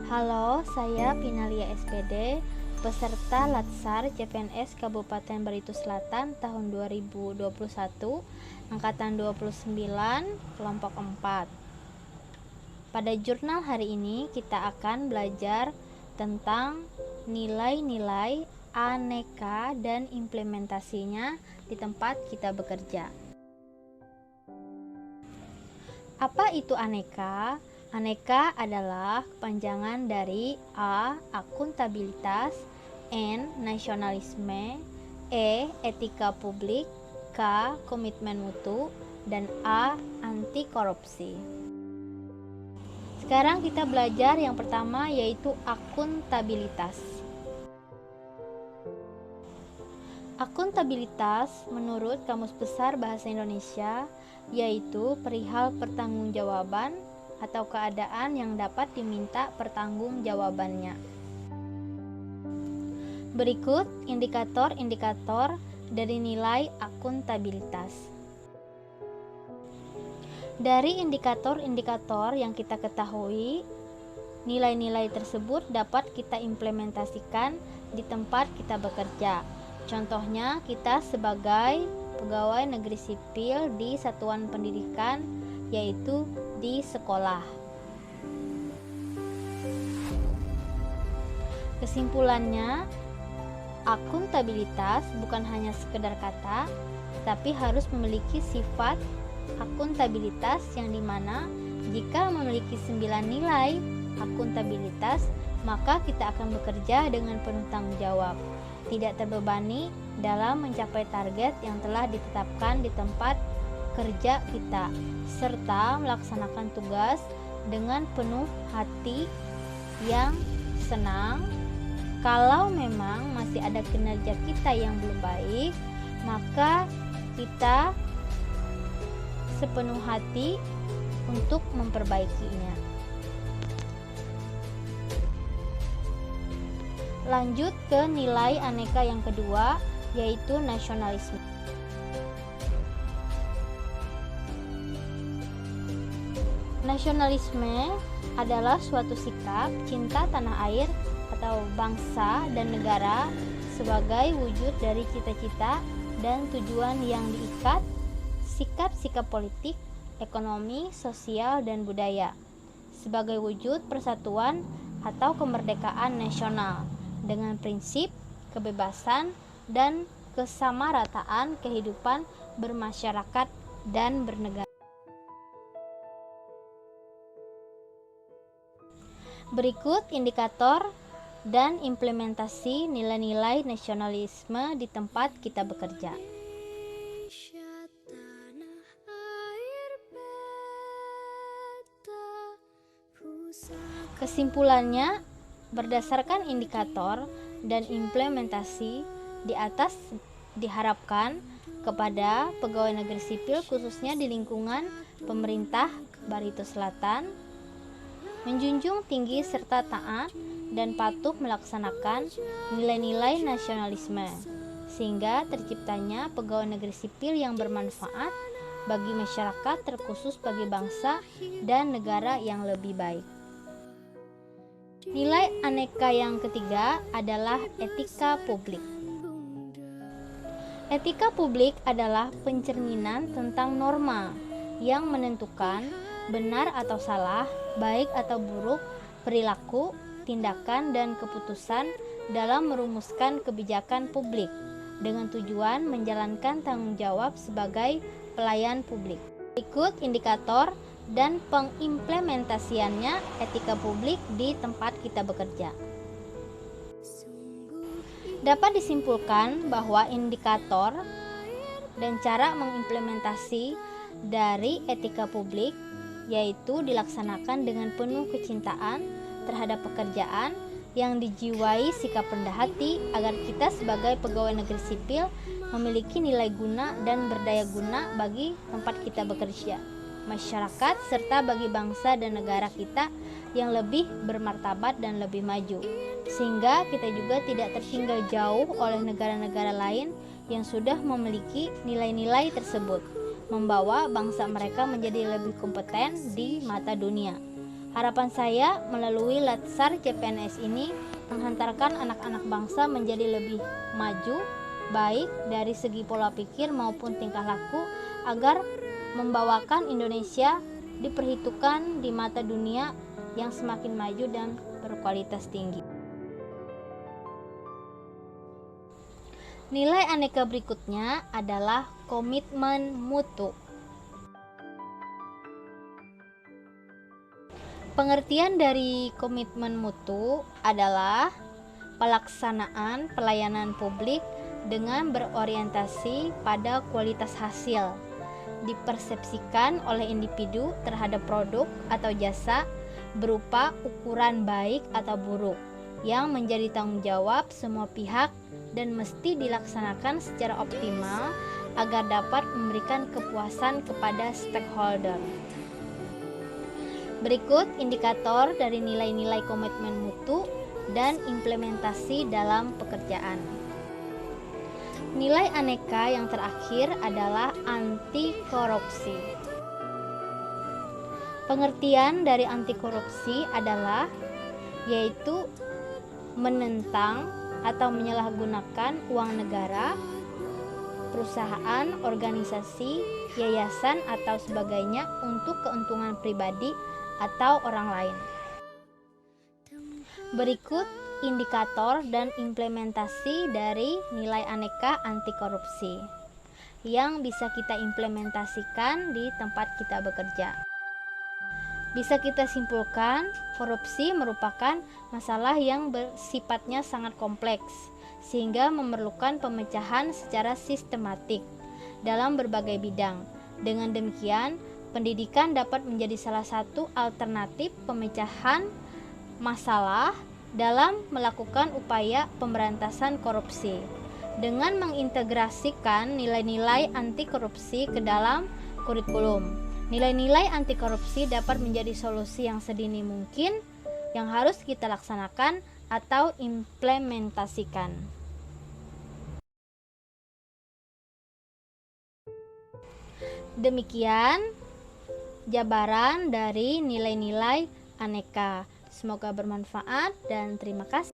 Halo, saya Pinalia SPD, peserta Latsar CPNS Kabupaten Barito Selatan tahun 2021, angkatan 29, kelompok 4. Pada jurnal hari ini kita akan belajar tentang nilai-nilai aneka dan implementasinya di tempat kita bekerja. Apa itu aneka? Aneka adalah kepanjangan dari A. Akuntabilitas, N. Nasionalisme, E. Etika publik, K. Komitmen mutu, dan A. Anti korupsi. Sekarang kita belajar yang pertama, yaitu akuntabilitas. Akuntabilitas menurut Kamus Besar Bahasa Indonesia yaitu perihal pertanggungjawaban atau keadaan yang dapat diminta pertanggungjawabannya. Berikut indikator-indikator dari nilai akuntabilitas. Dari indikator-indikator yang kita ketahui, nilai-nilai tersebut dapat kita implementasikan di tempat kita bekerja. Contohnya, kita sebagai pegawai negeri sipil di satuan pendidikan, yaitu di sekolah. Kesimpulannya, akuntabilitas bukan hanya sekedar kata, tapi harus memiliki sifat akuntabilitas yang dimana jika memiliki 9 nilai akuntabilitas, maka kita akan bekerja dengan penuh tanggung jawab, tidak terbebani dalam mencapai target yang telah ditetapkan di tempat kerja kita, serta melaksanakan tugas dengan penuh hati yang senang. Kalau memang masih ada kinerja kita yang belum baik, maka kita sepenuh hati untuk memperbaikinya. Lanjut ke nilai aneka yang kedua, yaitu nasionalisme. Nasionalisme adalah suatu sikap cinta tanah air atau bangsa dan negara sebagai wujud dari cita-cita dan tujuan yang diikat, sikap-sikap politik, ekonomi, sosial, dan budaya sebagai wujud persatuan atau kemerdekaan nasional dengan prinsip kebebasan dan kesamarataan kehidupan bermasyarakat dan bernegara. Berikut indikator dan implementasi nilai-nilai nasionalisme di tempat kita bekerja. Kesimpulannya, berdasarkan indikator dan implementasi di atas diharapkan kepada pegawai negeri sipil khususnya di lingkungan pemerintah Barito Selatan menjunjung tinggi serta taat dan patuh melaksanakan nilai-nilai nasionalisme sehingga terciptanya pegawai negeri sipil yang bermanfaat bagi masyarakat, terkhusus bagi bangsa dan negara yang lebih baik. Nilai aneka yang ketiga adalah etika publik. Etika publik adalah pencerminan tentang norma yang menentukan benar atau salah, baik atau buruk, perilaku, tindakan, dan keputusan dalam merumuskan kebijakan publik dengan tujuan menjalankan tanggung jawab sebagai pelayan publik. Berikut indikator dan pengimplementasiannya etika publik di tempat kita bekerja. Dapat disimpulkan bahwa indikator dan cara mengimplementasi dari etika publik yaitu dilaksanakan dengan penuh kecintaan terhadap pekerjaan yang dijiwai sikap rendah hati agar kita sebagai pegawai negeri sipil memiliki nilai guna dan berdaya guna bagi tempat kita bekerja, masyarakat, serta bagi bangsa dan negara kita yang lebih bermartabat dan lebih maju, sehingga kita juga tidak tertinggal jauh oleh negara-negara lain yang sudah memiliki nilai-nilai tersebut, membawa bangsa mereka menjadi lebih kompeten di mata dunia. Harapan saya melalui Latsar CPNS ini menghantarkan anak-anak bangsa menjadi lebih maju, baik dari segi pola pikir maupun tingkah laku, agar membawakan Indonesia diperhitungkan di mata dunia yang semakin maju dan berkualitas tinggi. Nilai aneka berikutnya adalah komitmen mutu. Pengertian dari komitmen mutu adalah pelaksanaan pelayanan publik dengan berorientasi pada kualitas hasil, dipersepsikan oleh individu terhadap produk atau jasa berupa ukuran baik atau buruk, yang menjadi tanggung jawab semua pihak dan mesti dilaksanakan secara optimal agar dapat memberikan kepuasan kepada stakeholder. Berikut indikator dari nilai-nilai komitmen mutu dan implementasi dalam pekerjaan. Nilai aneka yang terakhir adalah anti korupsi. Pengertian dari anti korupsi adalah yaitu menentang atau menyalahgunakan uang negara, perusahaan, organisasi, yayasan atau sebagainya untuk keuntungan pribadi atau orang lain. Berikut indikator dan implementasi dari nilai aneka anti korupsi yang bisa kita implementasikan di tempat kita bekerja. Bisa kita simpulkan, korupsi merupakan masalah yang bersifatnya sangat kompleks, sehingga memerlukan pemecahan secara sistematik dalam berbagai bidang. Dengan demikian, pendidikan dapat menjadi salah satu alternatif pemecahan masalah dalam melakukan upaya pemberantasan korupsi. Dengan mengintegrasikan nilai-nilai anti korupsi ke dalam kurikulum, nilai-nilai anti korupsi dapat menjadi solusi yang sedini mungkin yang harus kita laksanakan atau implementasikan. Demikian jabaran dari nilai-nilai aneka. Semoga bermanfaat dan terima kasih.